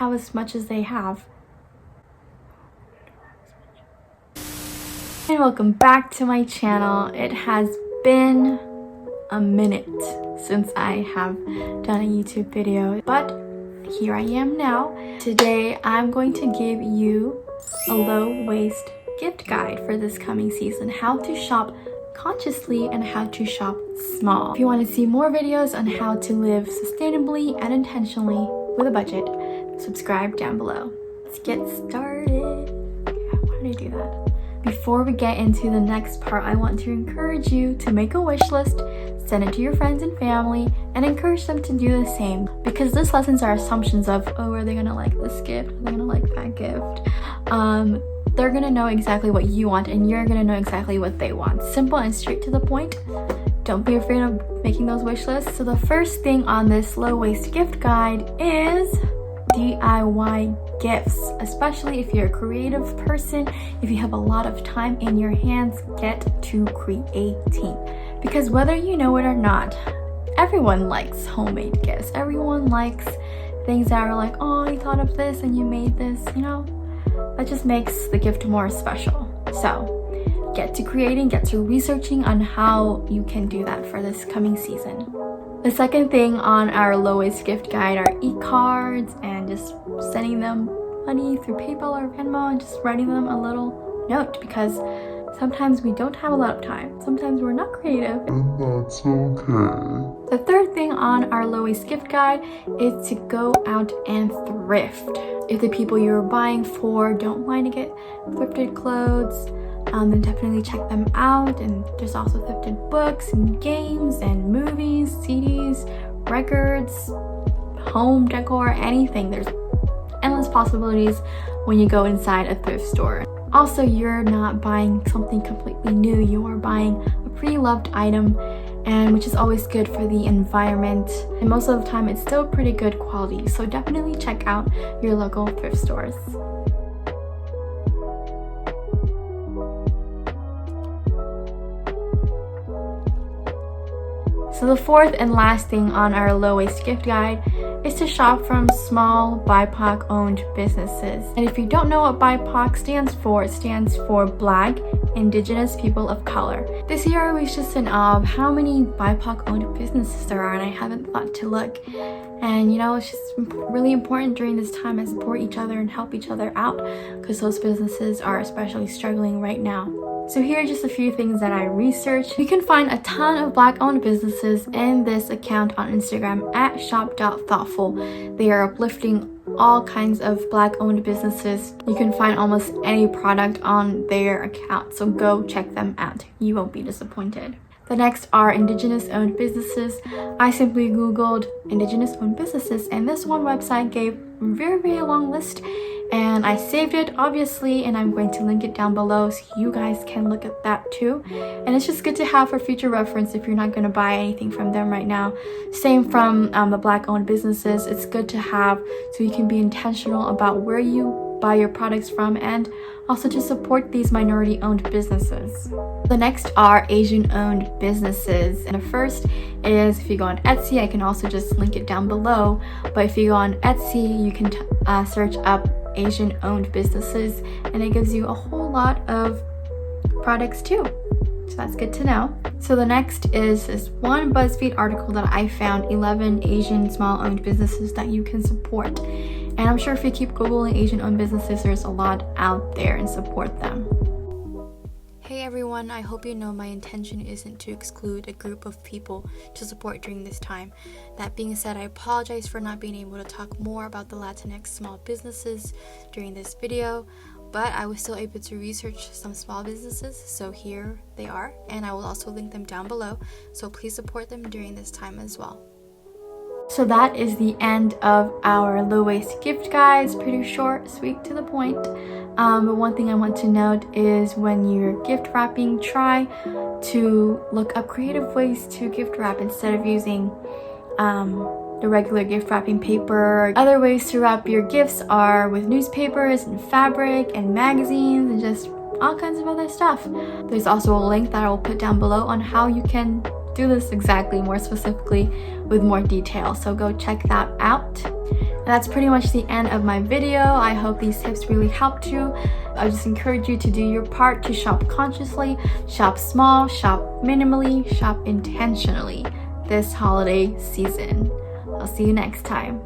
have as much as they have. And welcome back to my channel. It has been a minute since I have done a YouTube video, but here I am now. Today I'm going to give you a low waste gift guide for this coming season, how to shop consciously and how to shop small. If you want to see more videos on how to live sustainably and intentionally with a budget, subscribe down below. Let's get started. Why did I do that? Before we get into the next part, I want to encourage you to make a wish list, send it to your friends and family, and encourage them to do the same. Because this lessens our assumptions of, oh, are they gonna like this gift? Are they gonna like that gift? They're gonna know exactly what you want, and you're gonna know exactly what they want. Simple and straight to the point. Don't be afraid of making those wish lists. So the first thing on this low waste gift guide is DIY gifts, especially if you're a creative person. If you have a lot of time in your hands, get to creating, because whether you know it or not, everyone likes homemade gifts. Everyone likes things that are like, oh, you thought of this and you made this, you know, that just makes the gift more special. So get to creating, get to researching on how you can do that for this coming season. The second thing on our low waste gift guide are e-cards and just sending them money through PayPal or Venmo and just writing them a little note, because sometimes we don't have a lot of time. Sometimes we're not creative. And that's okay. The third thing on our low waste gift guide is to go out and thrift. If the people you're buying for don't mind to get thrifted clothes, then definitely check them out. And there's also thrifted books and games and movies, CDs, records, home decor, anything. There's endless possibilities when you go inside a thrift store. Also, you're not buying something completely new. You are buying a pre-loved item, and which is always good for the environment. And most of the time, it's still pretty good quality. So definitely check out your local thrift stores. So the fourth and last thing on our low waste gift guide is to shop from small BIPOC-owned businesses. And if you don't know what BIPOC stands for, it stands for Black, Indigenous People of Color. This year I was just in awe of how many BIPOC-owned businesses there are, and I haven't thought to look. And you know, it's just really important during this time to support each other and help each other out, because those businesses are especially struggling right now. So here are just a few things that I researched. You can find a ton of Black-owned businesses in this account on Instagram at shop.thoughtful. They are uplifting all kinds of Black-owned businesses. You can find almost any product on their account, so go check them out. You won't be disappointed. The next are Indigenous-owned businesses. I simply Googled Indigenous-owned businesses, and this one website gave a very long list, and I saved it obviously, and I'm going to link it down below so you guys can look at that too. And it's just good to have for future reference if you're not going to buy anything from them right now. Same from the Black-owned businesses. It's good to have so you can be intentional about where you buy your products from, and also to support these minority-owned businesses. The next are Asian-owned businesses, and the first is, if you go on Etsy, I can also just link it down below, but if you go on Etsy, you can search up Asian-owned businesses, and it gives you a whole lot of products too. So that's good to know. So the next is this one BuzzFeed article that I found, 11 Asian small-owned businesses that you can support. And I'm sure if you keep Googling Asian-owned businesses, there's a lot out there, and support them. Hey everyone, I hope you know my intention isn't to exclude a group of people to support during this time. That being said, I apologize for not being able to talk more about the Latinx small businesses during this video, but I was still able to research some small businesses, so here they are, and I will also link them down below, so please support them during this time as well. So that is the end of our low waste gift guides. Pretty short, sweet, to the point. But one thing I want to note is when you're gift wrapping, try to look up creative ways to gift wrap instead of using the regular gift wrapping paper. Other ways to wrap your gifts are with newspapers and fabric and magazines and just all kinds of other stuff. There's also a link that I will put down below on how you can do this exactly, more specifically with more detail, so go check that out. And that's pretty much the end of my video. I hope these tips really helped you. I just encourage you to do your part to shop consciously, shop small, shop minimally, shop intentionally this holiday season. I'll see you next time.